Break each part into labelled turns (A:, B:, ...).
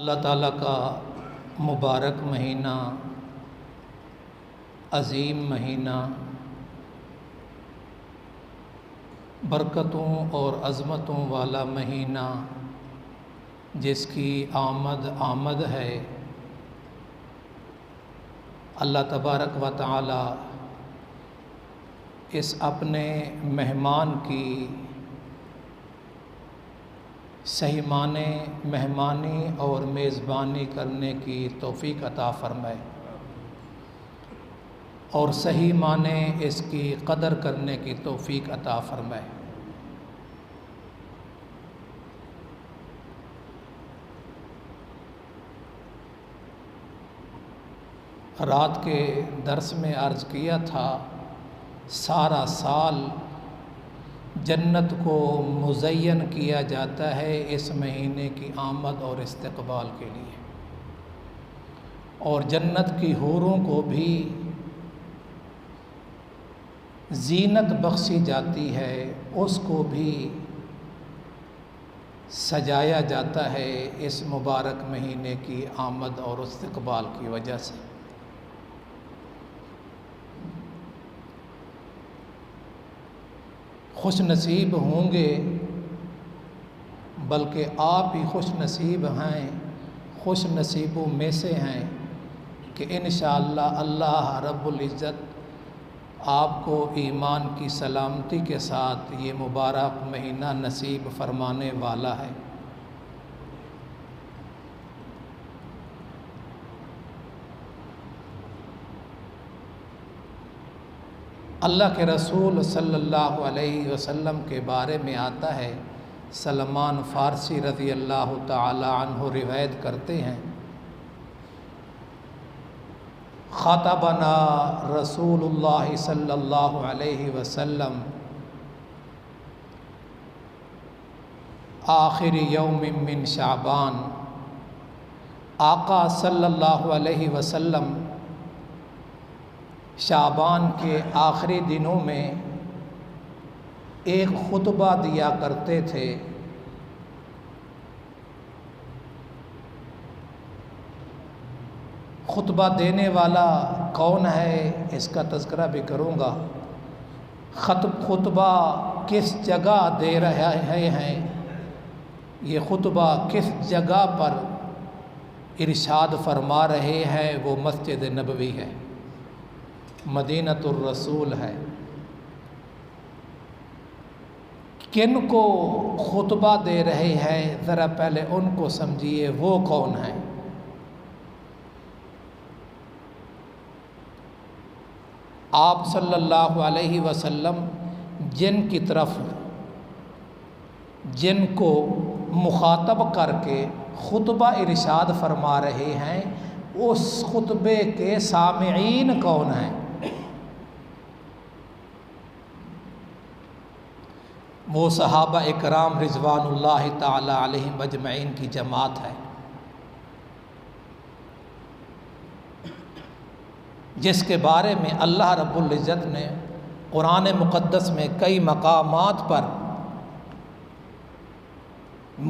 A: اللہ تعالیٰ کا مبارک مہینہ، عظیم مہینہ، برکتوں اور عظمتوں والا مہینہ، جس کی آمد ہے۔ اللہ تبارک و تعالی اس اپنے مہمان کی صحیح معنی مہمانی اور میزبانی کرنے کی توفیق عطا فرمائے، اور صحیح معنی اس کی قدر کرنے کی توفیق عطا فرمائے۔ رات کے درس میں عرض کیا تھا، سارا سال جنت کو مزین کیا جاتا ہے اس مہینے کی آمد اور استقبال کے لیے، اور جنت کی حوروں کو بھی زینت بخشی جاتی ہے، اس کو بھی سجایا جاتا ہے اس مبارک مہینے کی آمد اور استقبال کی وجہ سے۔ خوش نصیب ہوں گے، بلکہ آپ ہی خوش نصیب ہیں، خوش نصیبوں میں سے ہیں کہ انشاءاللہ اللہ رب العزت آپ کو ایمان کی سلامتی کے ساتھ یہ مبارک مہینہ نصیب فرمانے والا ہے۔ اللہ کے رسول صلی اللہ علیہ وسلم کے بارے میں آتا ہے، سلمان فارسی رضی اللہ تعالی عنہ روایت کرتے ہیں، خطبنا رسول اللہ صلی اللہ علیہ وسلم آخر یوم من شعبان۔ آقا صلی اللہ علیہ وسلم شعبان کے آخری دنوں میں ایک خطبہ دیا کرتے تھے۔ خطبہ دینے والا کون ہے اس کا تذکرہ بھی کروں گا۔ خطبہ کس جگہ دے رہے ہیں، یہ خطبہ کس جگہ پر ارشاد فرما رہے ہیں، وہ مسجد نبوی ہے، مدینۃ الرسول ہے۔ کن کو خطبہ دے رہے ہیں، ذرا پہلے ان کو سمجھیے، وہ کون ہیں؟ آپ صلی اللہ علیہ وسلم جن کو مخاطب کر کے خطبہ ارشاد فرما رہے ہیں، اس خطبے کے سامعین کون ہیں؟ وہ صحابہ اکرام رضوان اللہ تعالی علیہم اجمعین کی جماعت ہے، جس کے بارے میں اللہ رب العزت نے قرآن مقدس میں کئی مقامات پر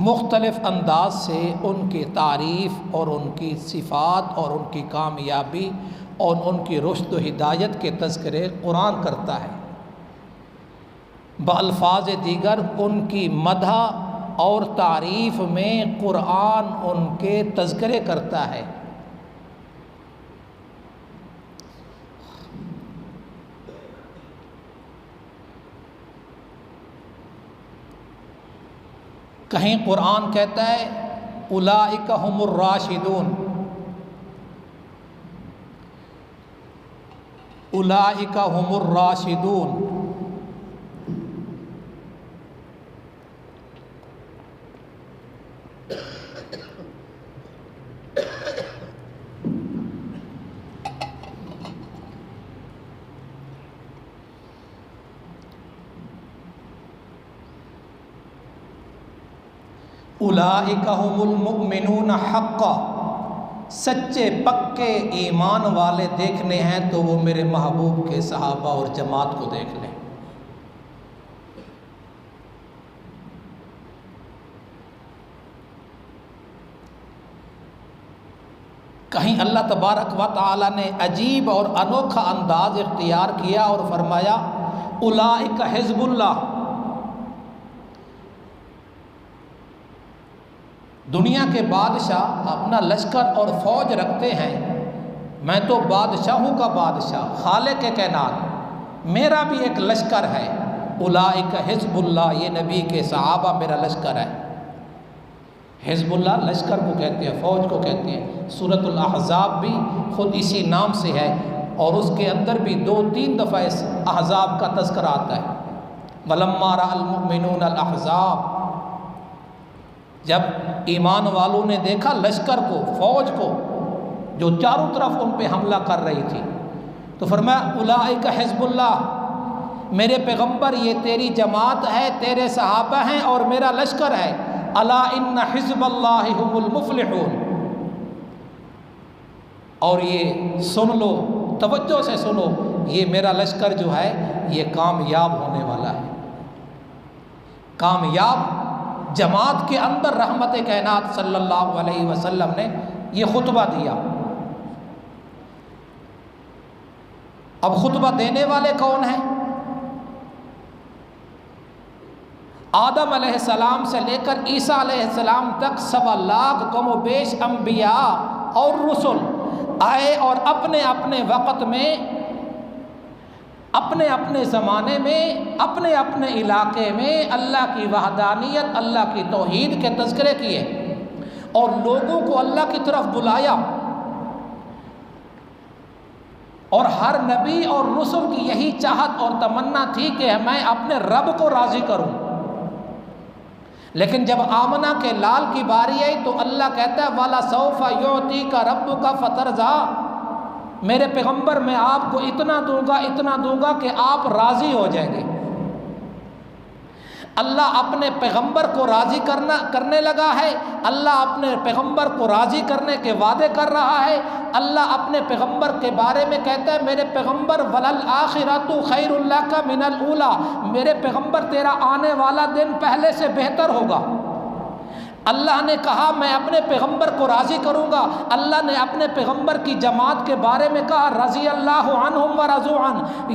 A: مختلف انداز سے ان کی تعریف اور ان کی صفات اور ان کی کامیابی اور ان کی رشد و ہدایت کے تذکرے قرآن کرتا ہے۔ بالفاظ دیگر ان کی مدح اور تعریف میں قرآن ان کے تذکرے کرتا ہے۔ کہیں قرآن کہتا ہے اولئک ھم الراشدون، اولئک ھم الراشدون۔ اولئک ھم المؤمنون حقا، سچے پکے ایمان والے دیکھنے ہیں تو وہ میرے محبوب کے صحابہ اور جماعت کو دیکھ لیں۔ کہیں اللہ تبارک و تعالی نے عجیب اور انوکھا انداز اختیار کیا اور فرمایا اولئک حزب اللہ۔ دنیا کے بادشاہ اپنا لشکر اور فوج رکھتے ہیں، میں تو بادشاہوں کا بادشاہ، خالق کائنات، میرا بھی ایک لشکر ہے۔ اولئک حزب اللہ، یہ نبی کے صحابہ میرا لشکر ہے۔ حزب اللہ لشکر کو کہتے ہیں، فوج کو کہتے ہیں۔ سورۃ الاحزاب بھی خود اسی نام سے ہے، اور اس کے اندر بھی 2-3 دفعہ اس احزاب کا تذکرہ آتا ہے۔ وَلَمَّا رَأَى الْمُؤْمِنُونَ الْأَحْزَابَ، جب ایمان والوں نے دیکھا لشکر کو، فوج کو جو چاروں طرف ان پہ حملہ کر رہی تھی، تو فرمایا اولئک حزب اللہ، میرے پیغمبر یہ تیری جماعت ہے، تیرے صحابہ ہیں اور میرا لشکر ہے۔ الا ان حزب اللہ هم المفلحون، اور یہ سن لو، توجہ سے سنو، یہ میرا لشکر جو ہے یہ کامیاب ہونے والا ہے۔ کامیاب جماعت کے اندر رحمت کائنات صلی اللہ علیہ وسلم نے یہ خطبہ دیا۔ اب خطبہ دینے والے کون ہیں؟ آدم علیہ السلام سے لے کر عیسیٰ علیہ السلام تک 1.25 لاکھ کم و بیش انبیاء اور رسل آئے، اور اپنے اپنے وقت میں، اپنے اپنے زمانے میں، اپنے اپنے علاقے میں اللہ کی وحدانیت، اللہ کی توحید کے تذکرے کیے اور لوگوں کو اللہ کی طرف بلایا۔ اور ہر نبی اور رسول کی یہی چاہت اور تمنا تھی کہ میں اپنے رب کو راضی کروں۔ لیکن جب آمنہ کے لال کی باری آئی تو اللہ کہتا ہے وَلَسَوْفَ يُعْطِيكَ رَبُّكَ فَتَرْضَىٰ، میرے پیغمبر میں آپ کو اتنا دوں گا کہ آپ راضی ہو جائیں گے۔ اللہ اپنے پیغمبر کو راضی کرنے لگا ہے، اللہ اپنے پیغمبر کو راضی کرنے کے وعدے کر رہا ہے۔ اللہ اپنے پیغمبر کے بارے میں کہتا ہے میرے پیغمبر وَلَلْآخِرَةُ خَيْرٌ لَكَ مِنَ الْأُولَىٰ، میرے پیغمبر تیرا آنے والا دن پہلے سے بہتر ہوگا۔ اللہ نے کہا میں اپنے پیغمبر کو راضی کروں گا۔ اللہ نے اپنے پیغمبر کی جماعت کے بارے میں کہا رضی اللہ عنہم ورضوا عنہ،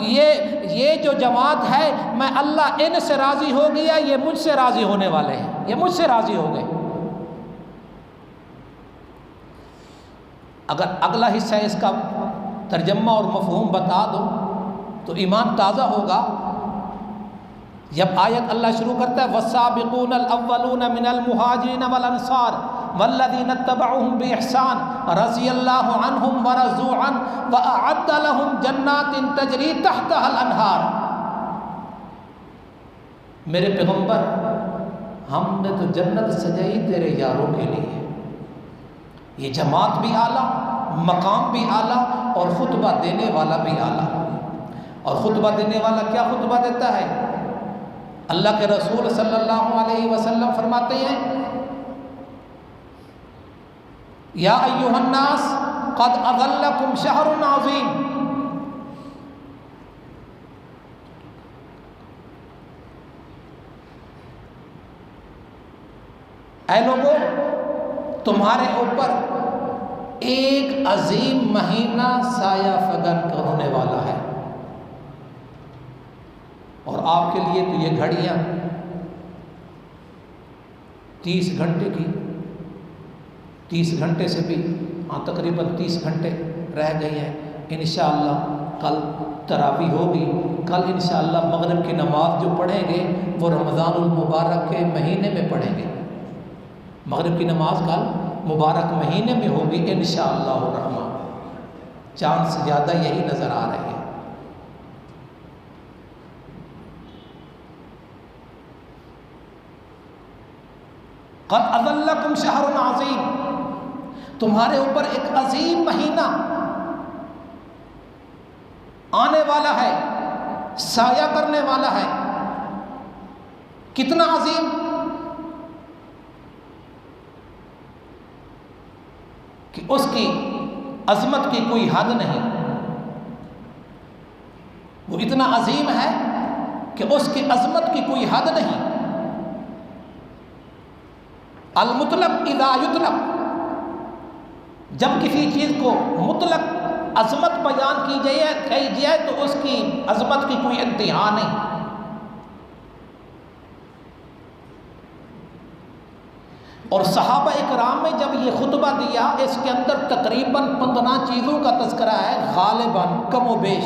A: یہ جو جماعت ہے میں اللہ ان سے راضی ہو گیا، یہ مجھ سے راضی ہونے والے ہیں، یہ مجھ سے راضی ہو گئے۔ اگر اگلا حصہ اس کا ترجمہ اور مفہوم بتا دو تو ایمان تازہ ہوگا۔ جب آیت اللہ شروع کرتا ہے والسابقون الاولون من المہاجرین والانصار والذین اتبعوہم بإحسان رضی اللہ عنہم ورضوا عنہ وأعد لهم جنات تجری تحتها الانہار، میرے پیغمبر ہم نے تو جنت سجائی تیرے یاروں کے لیے۔ یہ جماعت بھی اعلیٰ، مقام بھی اعلیٰ، اور خطبہ دینے والا بھی اعلیٰ۔ اور خطبہ دینے والا کیا خطبہ دیتا ہے؟ اللہ کے رسول صلی اللہ علیہ وسلم فرماتے ہیں یا ایھا الناس قد اظلکم شہر عظیم، اے لوگو تمہارے اوپر ایک عظیم مہینہ سایہ فگن ہونے والا ہے۔ اور آپ کے لیے تو یہ گھڑیاں 30 گھنٹے کی، 30 گھنٹے سے بھی تقریباً 30 گھنٹے رہ گئی ہیں۔ انشاءاللہ کل تراویح ہوگی، کل انشاءاللہ مغرب کی نماز جو پڑھیں گے وہ رمضان المبارک کے مہینے میں پڑھیں گے۔ مغرب کی نماز کل مبارک مہینے میں ہوگی انشاءاللہ الرحمن۔ چاند سے زیادہ یہی نظر آ رہے ہیں۔ قد اظلکم شہر عظیم، تمہارے اوپر ایک عظیم مہینہ آنے والا ہے، سایہ کرنے والا ہے۔ کتنا عظیم؟ کہ اس کی عظمت کی کوئی حد نہیں، وہ اتنا عظیم ہے کہ اس کی عظمت کی کوئی حد نہیں۔ المطلق اذا یطلق، جب کسی چیز کو مطلق عظمت بیان کی جائے تو اس کی عظمت کی کوئی انتہا نہیں۔ اور صحابہ اکرام میں جب یہ خطبہ دیا، اس کے اندر تقریباً 15 چیزوں کا تذکرہ ہے، غالباً کم و بیش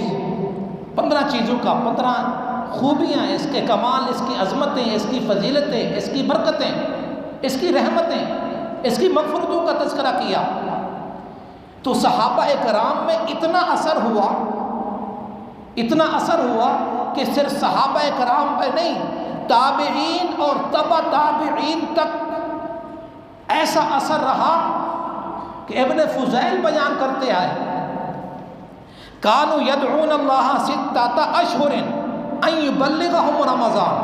A: 15 چیزوں کا، 15 خوبیاں، اس کے کمال، اس کی عظمتیں، اس کی فضیلتیں، اس کی برکتیں، اس کی رحمتیں، اس کی مغفرتوں کا تذکرہ کیا۔ تو صحابہ اکرام میں اتنا اثر ہوا کہ صرف صحابہ اکرام پہ نہیں، تابعین اور تبع تابعین تک ایسا اثر رہا کہ ابن فضیل بیان کرتے آئے، کانوا یدعون اللہ ستۃ اشہر ان یبلغہم رمضان۔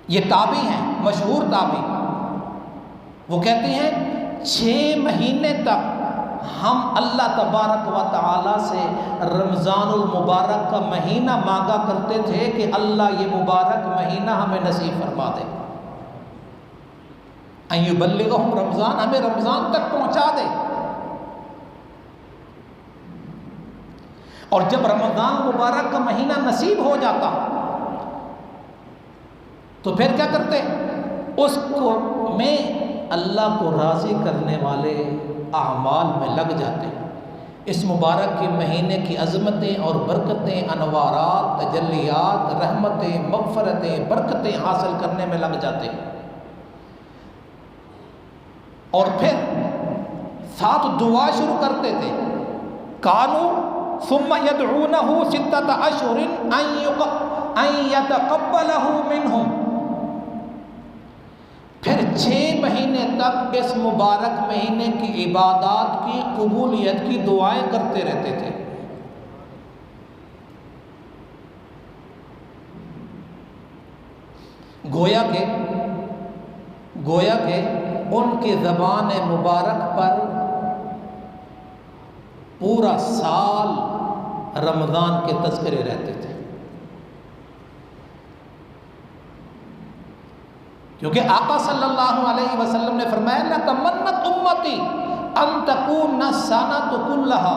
A: یہ تابعی ہیں، مشہور تابعی، وہ کہتے ہیں 6 مہینے تک ہم اللہ تبارک و تعالی سے رمضان المبارک کا مہینہ مانگا کرتے تھے کہ اللہ یہ مبارک مہینہ ہمیں نصیب فرما دے، ان یبلغہم رمضان، ہمیں رمضان تک پہنچا دے۔ اور جب رمضان مبارک کا مہینہ نصیب ہو جاتا تو پھر کیا کرتے؟ اس کو میں اللہ کو راضی کرنے والے اعمال میں لگ جاتے، اس مبارک کے مہینے کی عظمتیں اور برکتیں، انوارات، تجلیات، رحمتیں، مغفرتیں، برکتیں حاصل کرنے میں لگ جاتے، اور پھر ساتھ دعا شروع کرتے تھے، کانوا ثم یدعونہ ستۃ اشہر ان یتقبلہ منہم۔ پھر 6 مہینے تک اس مبارک مہینے کی عبادات کی قبولیت کی دعائیں کرتے رہتے تھے۔ گویا کہ ان کی زبان مبارک پر پورا سال رمضان کے تذکرے رہتے تھے، کیونکہ آقا صلی اللہ علیہ وسلم نے فرمایا لَتَمَنَّتْ أُمَّتِي أَن تَكُونَ السَّنَةُ كُلَّهَا،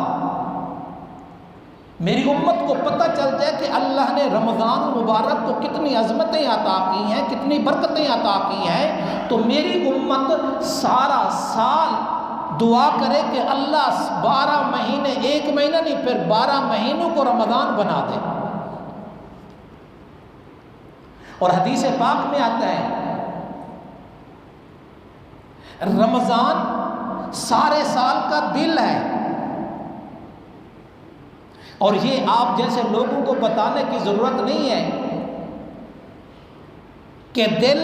A: میری امت کو پتہ چل جائے کہ اللہ نے رمضان مبارک کو کتنی عظمتیں عطا کی ہیں، کتنی برکتیں عطا کی ہیں، تو میری امت سارا سال دعا کرے کہ اللہ 12 مہینے، 1 مہینہ نہیں، پھر 12 مہینوں کو رمضان بنا دے۔ اور حدیث پاک میں آتا ہے رمضان سارے سال کا دل ہے، اور یہ آپ جیسے لوگوں کو بتانے کی ضرورت نہیں ہے کہ دل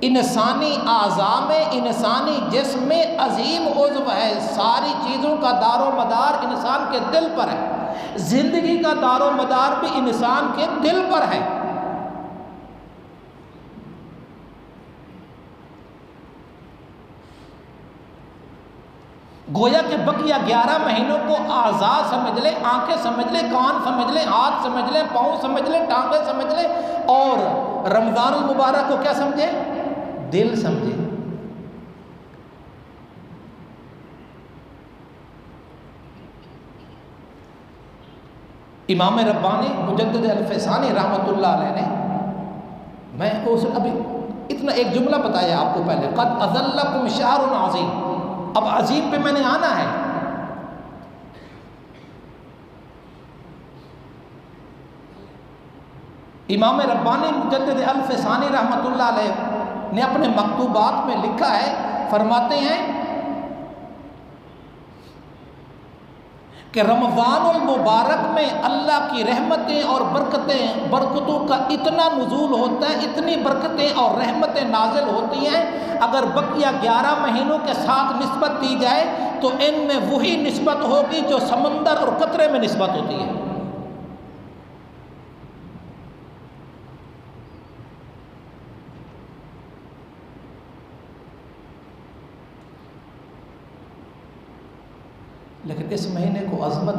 A: انسانی اعضاء میں، انسانی جسم میں عظیم عضو ہے، ساری چیزوں کا دار و مدار انسان کے دل پر ہے، زندگی کا دار و مدار بھی انسان کے دل پر ہے۔ گویا کہ بقیہ 11 مہینوں کو اعضاء سمجھ لے، آنکھیں سمجھ لے، کان سمجھ لے، ہاتھ سمجھ لے، پاؤں سمجھ لے، ٹانگیں سمجھ لے، اور رمضان المبارک کو کیا سمجھے؟ دل سمجھے۔ امام ربانی مجدد الفسانی رحمۃ اللہ علیہ نے، میں ابھی اتنا ایک جملہ بتایا آپ کو پہلے، قد اذلکم شہر عظیم، اب عظیم پہ میں نے آنا ہے۔ امام ربانی مجدد الفسانی رحمۃ اللہ علیہ نے اپنے مکتوبات میں لکھا ہے، فرماتے ہیں کہ رمضان المبارک میں اللہ کی رحمتیں اور برکتوں کا اتنا نزول ہوتا ہے، اتنی برکتیں اور رحمتیں نازل ہوتی ہیں، اگر بقیہ 11 مہینوں کے ساتھ نسبت دی جائے تو ان میں وہی نسبت ہوگی جو سمندر اور قطرے میں نسبت ہوتی ہے۔ لیکن اس مہینے کو عظمت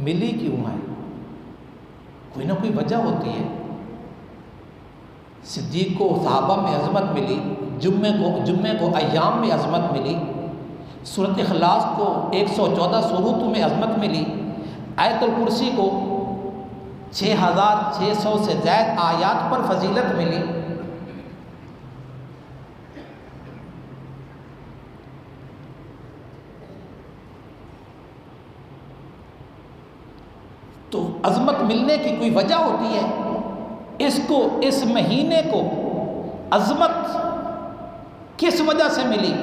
A: ملی کیوں ہے؟ کوئی نہ کوئی وجہ ہوتی ہے۔ صدیق کو صحابہ میں عظمت ملی، جمعے کو ایام میں عظمت ملی، سورۃ اخلاص کو 114 سورتوں میں عظمت ملی، آیت الکرسی کو 6600 سے زائد آیات پر فضیلت ملی۔ تو عظمت ملنے کی کوئی وجہ ہوتی ہے، اس مہینے کو عظمت کس وجہ سے ملی،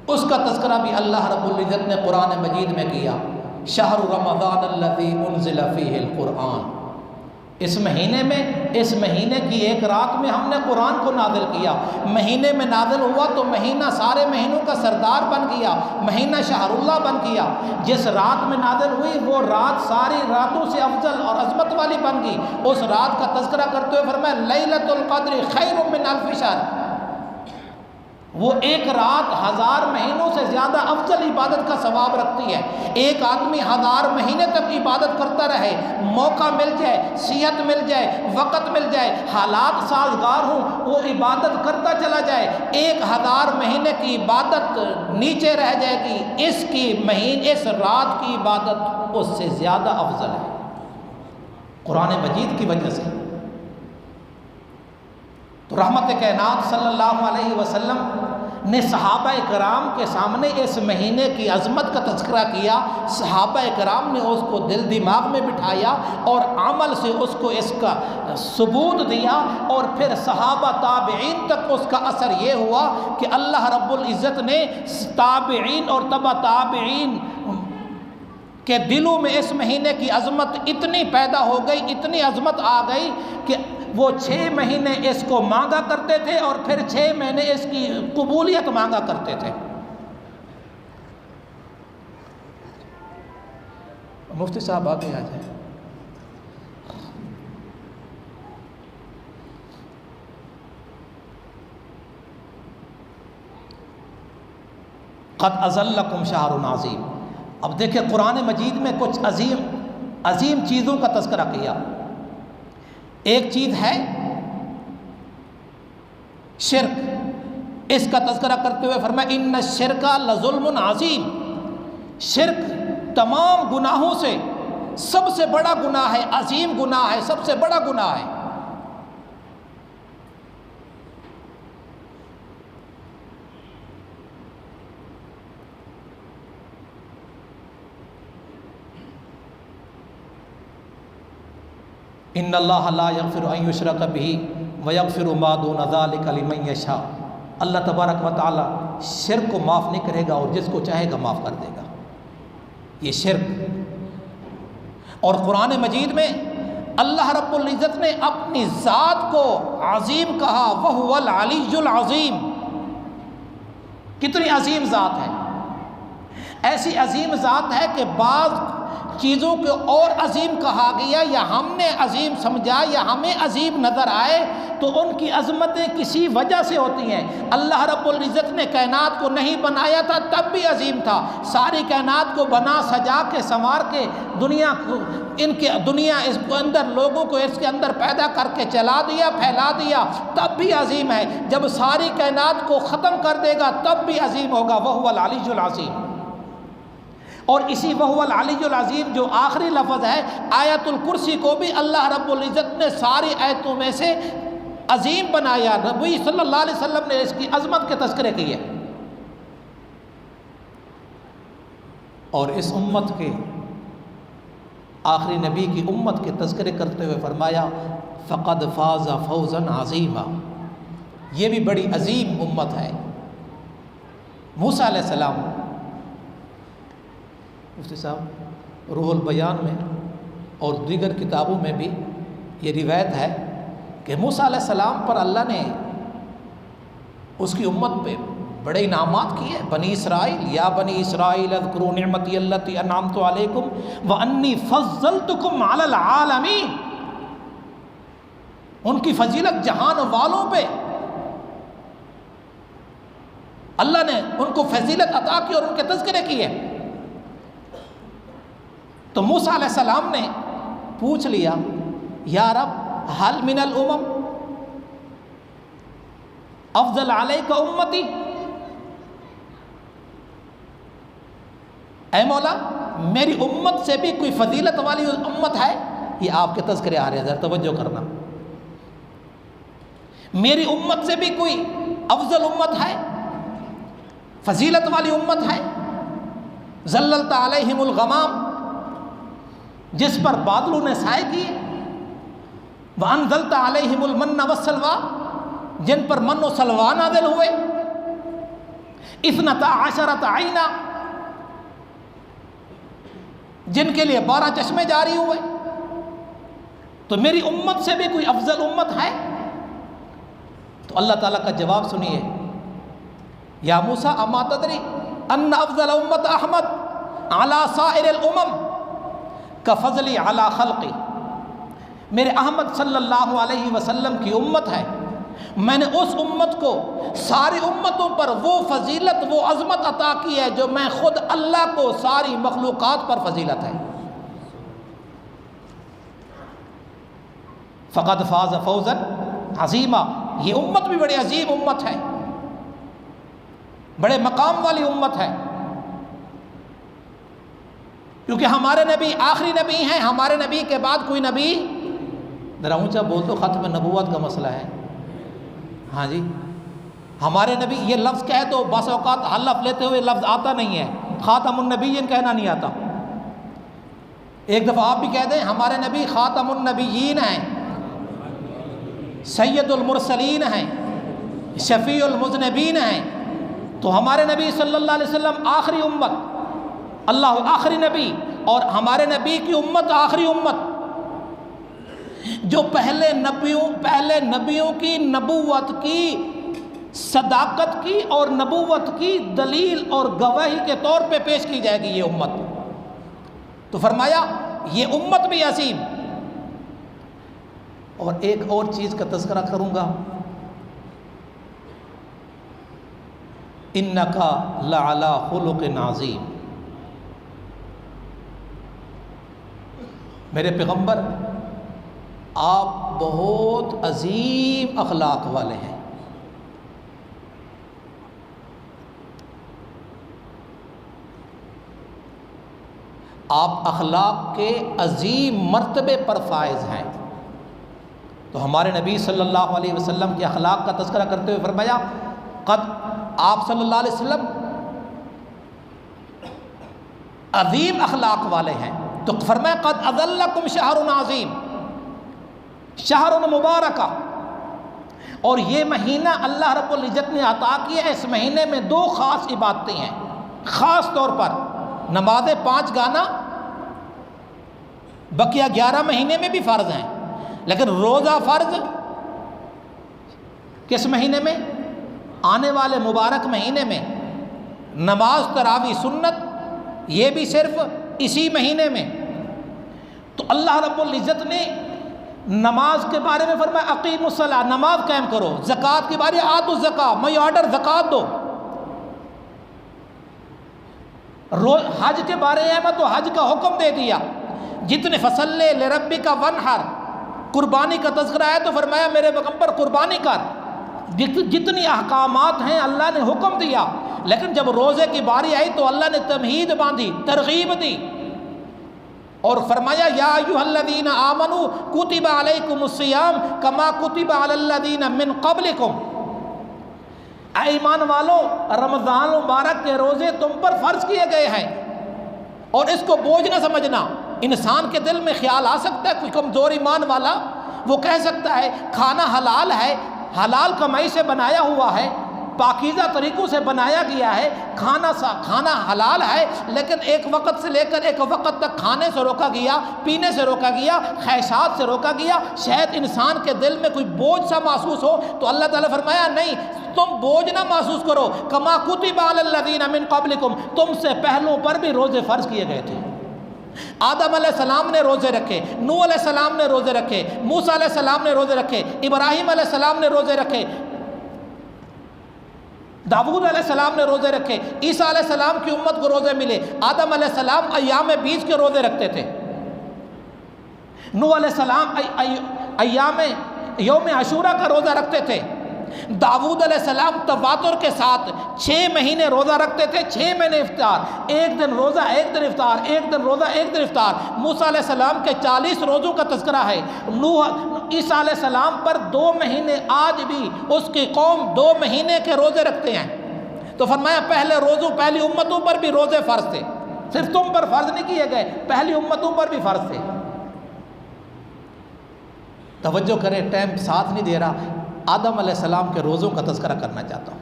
A: اس کا تذکرہ بھی اللہ رب العزت نے قرآن مجید میں کیا۔ شہر رمضان الذی انزل فیہ القرآن، اس مہینے کی ایک رات میں ہم نے قرآن کو نازل کیا۔ مہینے میں نازل ہوا تو مہینہ سارے مہینوں کا سردار بن گیا، مہینہ شہر اللہ بن گیا۔ جس رات میں نازل ہوئی وہ رات ساری راتوں سے افضل اور عظمت والی بن گئی۔ اس رات کا تذکرہ کرتے ہوئے فرمایا لیلۃ القدر خیر من الف شہر، وہ ایک رات 1000 مہینوں سے زیادہ افضل عبادت کا ثواب رکھتی ہے۔ ایک آدمی 1000 مہینے تک عبادت کرتا رہے، موقع مل جائے، صحت مل جائے، وقت مل جائے، حالات سازگار ہوں، وہ عبادت کرتا چلا جائے، 1000 مہینے کی عبادت نیچے رہ جائے گی، اس رات کی عبادت اس سے زیادہ افضل ہے قرآن مجید کی وجہ سے۔ تو رحمت کائنات صلی اللہ علیہ وسلم نے صحابہ کرام کے سامنے اس مہینے کی عظمت کا تذکرہ کیا۔ صحابہ کرام نے اس کو دل دماغ میں بٹھایا اور عمل سے اس کا ثبوت دیا، اور پھر صحابہ تابعین تک اس کا اثر یہ ہوا کہ اللہ رب العزت نے تابعین اور تبع تابعین کہ دلوں میں اس مہینے کی عظمت اتنی پیدا ہو گئی، اتنی عظمت آ گئی کہ وہ 6 مہینے اس کو مانگا کرتے تھے اور پھر 6 مہینے اس کی قبولیت مانگا کرتے تھے۔ مفتی صاحب آگے آ جائیں۔ قد اذلکم شہر عظیم، اب دیکھیں قرآن مجید میں کچھ عظیم چیزوں کا تذکرہ کیا۔ ایک چیز ہے شرک، اس کا تذکرہ کرتے ہوئے فرمایا ان الشرک لظلم عظیم، شرک تمام گناہوں سے سب سے بڑا گناہ ہے، عظیم گناہ ہے، سب سے بڑا گناہ ہے۔ ان اللہ لا یغفر ان یشرک بہ ویغفر ما دون ذلک لمن یشاء، اللہ تبارک و تعالی شرک کو معاف نہیں کرے گا اور جس کو چاہے گا معاف کر دے گا۔ یہ شرک، اور قرآن مجید میں اللہ رب العزت نے اپنی ذات کو عظیم کہا، وہو العلی العظیم، کتنی عظیم ذات ہے۔ ایسی عظیم ذات ہے کہ بعض چیزوں کو اور عظیم کہا گیا، یا ہم نے عظیم سمجھا یا ہمیں عظیم نظر آئے تو ان کی عظمتیں کسی وجہ سے ہوتی ہیں۔ اللہ رب العزت نے کائنات کو نہیں بنایا تھا تب بھی عظیم تھا، ساری کائنات کو بنا سجا کے سنوار کے دنیا اس کے اندر لوگوں کو اس کے اندر پیدا کر کے چلا دیا، پھیلا دیا، تب بھی عظیم ہے۔ جب ساری کائنات کو ختم کر دے گا تب بھی عظیم ہوگا، وہو العلی العظیم۔ اور اسی وہو العلی العظیم جو آخری لفظ ہے، آیت الکرسی کو بھی اللہ رب العزت نے ساری آیتوں میں سے عظیم بنایا، نبی صلی اللہ علیہ وسلم نے اس کی عظمت کے تذکرے کیے۔ اور اس امت کے آخری نبی کی امت کے تذکرے کرتے ہوئے فرمایا فقد فاز فوزا عظیما، یہ بھی بڑی عظیم امت ہے۔ موسیٰ علیہ السلام، مفتی صاحب روح البیان میں اور دیگر کتابوں میں بھی یہ روایت ہے کہ موسیٰ علیہ السلام پر اللہ نے اس کی امت پہ بڑے انعامات کیے۔ بنی اسرائیل، یا بنی اسرائیل اذکروا نعمتی التی انعمت علیکم وانی فضلتکم علی العالمین، ان کی فضیلت جہان والوں پہ اللہ نے ان کو فضیلت عطا کی اور ان کے تذکرے کیے۔ تو موسیٰ علیہ السلام نے پوچھ لیا یا رب حل من الامم، افضل علیک امتی، اے مولا میری امت سے بھی کوئی فضیلت والی امت ہے؟ یہ آپ کے تذکرے آ رہے ہیں، ذرا توجہ کرنا. میری امت سے بھی کوئی افضل امت ہے، فضیلت والی امت ہے؟ ظللت علیہم الغمام، جس پر بادلوں نے سائے کیے. وانزلت علیہم المن والسلویٰ، جن پر من و سلویٰ نازل ہوئے. اثنتا عشرۃ عینا، جن کے لیے 12 چشمے جاری ہوئے. تو میری امت سے بھی کوئی افضل امت ہے؟ تو اللہ تعالیٰ کا جواب سنیے. یا موسیٰ اما تدری ان افضل امت احمد علی سائر الامم کفضلی علی خلقی. میرے احمد صلی اللہ علیہ وسلم کی امت ہے، میں نے اس امت کو ساری امتوں پر وہ فضیلت، وہ عظمت عطا کی ہے جو میں خود اللہ کو ساری مخلوقات پر فضیلت ہے. فقد فاز فوزا عظیما، یہ امت بھی بڑی عظیم امت ہے، بڑے مقام والی امت ہے. کیونکہ ہمارے نبی آخری نبی ہیں، ہمارے نبی کے بعد کوئی نبی، ذرا اونچا بول دو، ختم نبوت کا مسئلہ ہے. ہاں جی، ہمارے نبی، یہ لفظ کہے تو بعض اوقات حلف لیتے ہوئے لفظ آتا نہیں ہے، خاتم النبیین کہنا نہیں آتا. ایک دفعہ آپ بھی کہہ دیں ہمارے نبی خاتم النبیین ہیں، سید المرسلین ہیں، شفیع المذنبین ہیں. تو ہمارے نبی صلی اللہ علیہ وسلم آخری امت، اللہ آخری نبی، اور ہمارے نبی کی امت آخری امت. جو پہلے نبیوں کی نبوت کی صداقت کی اور نبوت کی دلیل اور گواہی کے طور پہ پیش کی جائے گی یہ امت. تو فرمایا یہ امت بھی عظیم. اور ایک اور چیز کا تذکرہ کروں گا، انکا لعلی خلق عظیم. میرے پیغمبر آپ بہت عظیم اخلاق والے ہیں. آپ اخلاق کے عظیم مرتبے پر فائز ہیں. تو ہمارے نبی صلی اللہ علیہ وسلم کے اخلاق کا تذکرہ کرتے ہوئے فرمایا قد، آپ صلی اللہ علیہ وسلم عظیم اخلاق والے ہیں. تو فرمایا قد اذلکم شہر عظیم، شہر مبارکہ. اور یہ مہینہ اللہ رب العزت نے عطا کیا ہے. اس مہینے میں 2 خاص عبادتیں ہیں، خاص طور پر نماز 5 گانا، بقیہ 11 مہینے میں بھی فرض ہیں، لیکن روزہ فرض کس مہینے میں؟ آنے والے مبارک مہینے میں. نماز تراویح سنت، یہ بھی صرف اسی مہینے میں. تو اللہ رب العزت نے نماز کے بارے میں فرمایا اقیموا الصلاۃ، نماز قائم کرو. زکوٰۃ کی باری آتوا الزکاۃ، میں آرڈر زکوٰۃ دو. حج کے بارے میں تو حج کا حکم دے دیا. جتنے فصلی لربک وانحر، قربانی کا تذکرہ ہے تو فرمایا میرے پیغمبر قربانی کر. جتنی احکامات ہیں اللہ نے حکم دیا. لیکن جب روزے کی باری آئی تو اللہ نے تمہید باندھی، ترغیب دی، اور فرمایا یا ایھا الذین آمنوا کتب علیکم الصیام کما کتب علی الذین من قبلکم. اے ایمان والو، رمضان مبارک کے روزے تم پر فرض کیے گئے ہیں. اور اس کو بوجھ نہ سمجھنا. انسان کے دل میں خیال آ سکتا ہے، کوئی کمزور ایمان والا وہ کہہ سکتا ہے کھانا حلال ہے، حلال کمائی سے بنایا ہوا ہے، پاکیزہ طریقوں سے بنایا گیا ہے، کھانا حلال ہے، لیکن ایک وقت سے لے کر ایک وقت تک کھانے سے روکا گیا، پینے سے روکا گیا، خواہشات سے روکا گیا. شاید انسان کے دل میں کوئی بوجھ سا محسوس ہو. تو اللہ تعالیٰ فرمایا نہیں، تم بوجھ نہ محسوس کرو. کما کتب علی الذین من قبلکم، تم سے پہلوں پر بھی روزے فرض کیے گئے تھے. آدم علیہ السلام نے روزے رکھے، نوح علیہ السلام نے روزے رکھے، موسیٰ علیہ السلام نے روزے رکھے، ابراہیم علیہ السلام نے روزے رکھے، داؤد علیہ السلام نے روزے رکھے، عیسیٰ علیہ السلام کی امت کو روزے ملے. آدم علیہ السلام ایام بیج کے روزے رکھتے تھے، نوح علیہ السلام ایام یوم عاشورہ کا روزہ رکھتے تھے، داؤد علیہ السلام تواتر کے ساتھ 6 مہینے روزہ رکھتے تھے، 6 مہینے افطار، ایک دن روزہ ایک دن افطار، ایک دن روزہ ایک دن افطار۔ موسیٰ علیہ السلام کے 40 روزوں کا تذکرہ ہے۔ عیسیٰ علیہ السلام پر 2 مہینے، آج بھی اس کی قوم 2 مہینے کے روزے رکھتے ہیں۔ تو فرمایا پہلے روزوں، پہلی امتوں پر بھی روزے فرض تھے، صرف تم پر فرض نہیں کیے گئے، پہلی امتوں پر بھی فرض تھے۔ توجہ کریں، ٹائم ساتھ نہیں دے رہا۔ آدم علیہ السلام کے روزوں کا تذکرہ کرنا چاہتا ہوں۔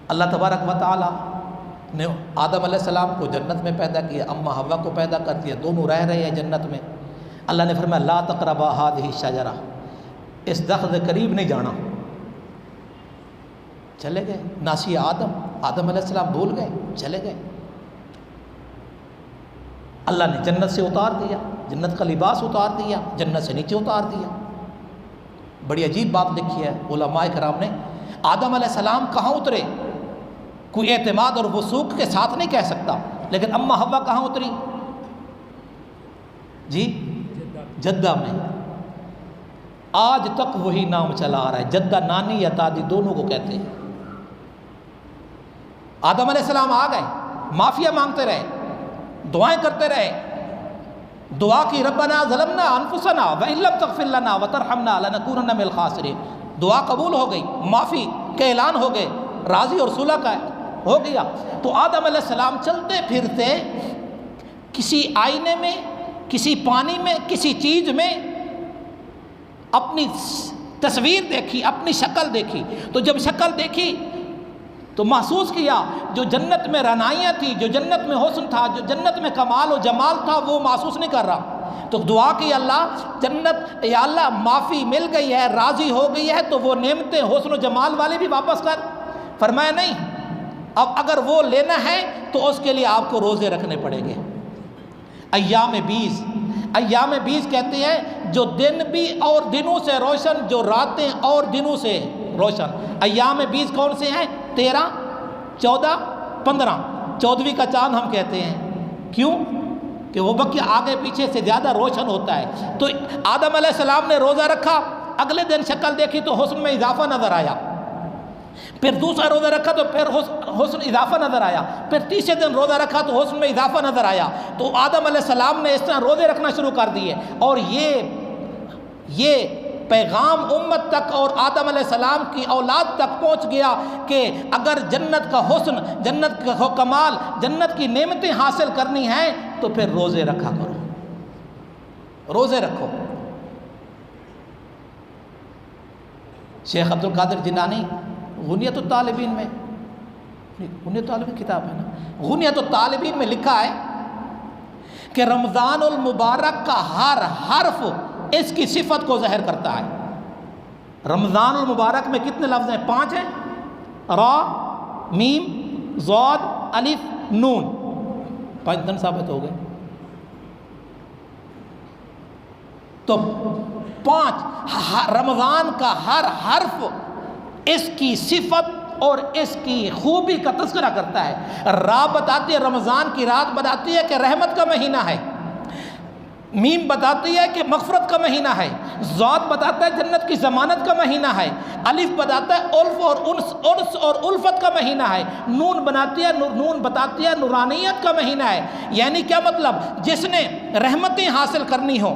A: اللہ تبارک و تعالی نے آدم علیہ السلام کو جنت میں پیدا کیا، اماں حوا کو پیدا کر دیا، دونوں رہ رہے ہیں جنت میں۔ اللہ نے فرمایا لا تقربا هذه الشجرہ، اس درخت کے قریب نہیں جانا۔ چلے گئے، ناسی آدم علیہ السلام بھول گئے، چلے گئے۔ اللہ نے جنت سے اتار دیا، جنت کا لباس اتار دیا، جنت سے نیچے اتار دیا۔ بڑی عجیب بات لکھی ہے علماء کرام نے، آدم علیہ السلام کہاں اترے؟ کوئی اعتماد اور وثوق کے ساتھ نہیں کہہ سکتا، لیکن اماں حوا کہاں اتری؟ جی جدہ میں۔ آج تک وہی نام چلا آ رہا ہے، جدہ نانی یا دادی دونوں کو کہتے ہیں۔ آدم علیہ السلام آ گئے، معافیہ مانگتے رہے، دعائیں کرتے رہے، دعا کی ربنا ظلمنا انفسنا وان لم تغفر لنا وترحمنا لنکونن من الخاسرین۔ دعا قبول ہو گئی، معافی کے اعلان ہو گئے، راضی اور صلح کا ہو گیا۔ تو آدم علیہ السلام چلتے پھرتے کسی آئینے میں، کسی پانی میں، کسی چیز میں اپنی تصویر دیکھی، اپنی شکل دیکھی۔ تو جب شکل دیکھی تو محسوس کیا جو جنت میں رعنائیاں تھی، جو جنت میں حسن تھا، جو جنت میں کمال و جمال تھا، وہ محسوس نہیں کر رہا۔ تو دعا کی اللہ جنت، یا اللہ معافی مل گئی ہے، راضی ہو گئی ہے، تو وہ نعمتیں حسن و جمال والے بھی واپس کر۔ فرمایا نہیں، اب اگر وہ لینا ہے تو اس کے لیے آپ کو روزے رکھنے پڑیں گے۔ ایام 20، ایام 20 کہتے ہیں جو دن بھی اور دنوں سے روشن، جو راتیں اور دنوں سے روشن۔ ایام 20 کون سے ہیں؟ 13، 14، 15۔ 14ویں کا چاند ہم کہتے ہیں، کیوں؟ کہ وہ وقت آگے پیچھے سے زیادہ روشن ہوتا ہے۔ تو آدم علیہ السلام نے روزہ رکھا، اگلے دن شکل دیکھی تو حسن میں اضافہ نظر آیا، پھر دوسرا روزہ رکھا تو پھر حسن اضافہ نظر آیا، پھر تیسرے دن روزہ رکھا تو حسن میں اضافہ نظر آیا۔ تو آدم علیہ السلام نے اس طرح روزے رکھنا شروع کر دیے، اور یہ پیغام امت تک اور آدم علیہ السلام کی اولاد تک پہنچ گیا کہ اگر جنت کا حسن، جنت کا کمال، جنت کی نعمتیں حاصل کرنی ہیں تو پھر روزے رکھا کرو، روزے رکھو۔ شیخ عبد القادر جیلانی غنیت الطالبین میں، غنیت الطالبین کتاب ہے نا، غنیت الطالبین میں لکھا ہے کہ رمضان المبارک کا ہر حرف اس کی صفت کو ظاہر کرتا ہے۔ رمضان المبارک میں کتنے لفظ ہیں؟ 5 ہیں، را، میم، ضاد، الف، نون، 5 دن ثابت ہو گئے۔ تو 5 رمضان کا ہر حرف اس کی صفت اور اس کی خوبی کا تذکرہ کرتا ہے۔ را بتاتی ہے رمضان کی رات، بتاتی ہے کہ رحمت کا مہینہ ہے۔ میم بتاتی ہے کہ مغفرت کا مہینہ ہے۔ ذات بتاتا ہے جنت کی ضمانت کا مہینہ ہے۔ الف بتاتا ہے الف اور انس اور الفت کا مہینہ ہے۔ نون بتاتی ہے نورانیت کا مہینہ ہے۔ یعنی کیا مطلب؟ جس نے رحمتیں حاصل کرنی ہو،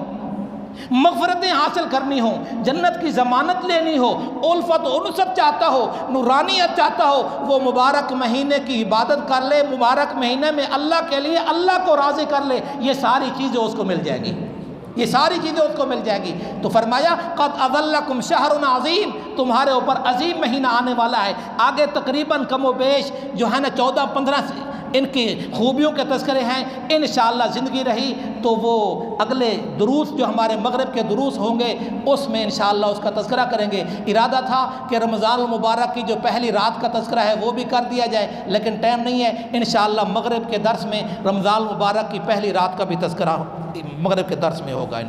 A: مغفرتیں حاصل کرنی ہو، جنت کی ضمانت لینی ہو، الفت و انست چاہتا ہو، نورانیت چاہتا ہو، وہ مبارک مہینے کی عبادت کر لے، مبارک مہینے میں اللہ کے لیے اللہ کو راضی کر لے، یہ ساری چیزیں اس کو مل جائیں گی، یہ ساری چیزیں اس کو مل جائیں گی۔ تو فرمایا قد اظلکم شہر عظیم، تمہارے اوپر عظیم مہینہ آنے والا ہے۔ آگے تقریباً کم و بیش جو ہے نا 14-15 ان کی خوبیوں کے تذکرے ہیں۔ انشاءاللہ زندگی رہی تو وہ اگلے دروس جو ہمارے مغرب کے دروس ہوں گے اس میں انشاءاللہ اس کا تذکرہ کریں گے۔ ارادہ تھا کہ رمضان المبارک کی جو پہلی رات کا تذکرہ ہے وہ بھی کر دیا جائے، لیکن ٹائم نہیں ہے۔ انشاءاللہ مغرب کے درس میں رمضان المبارک کی پہلی رات کا بھی تذکرہ مغرب کے درس میں ہوگا۔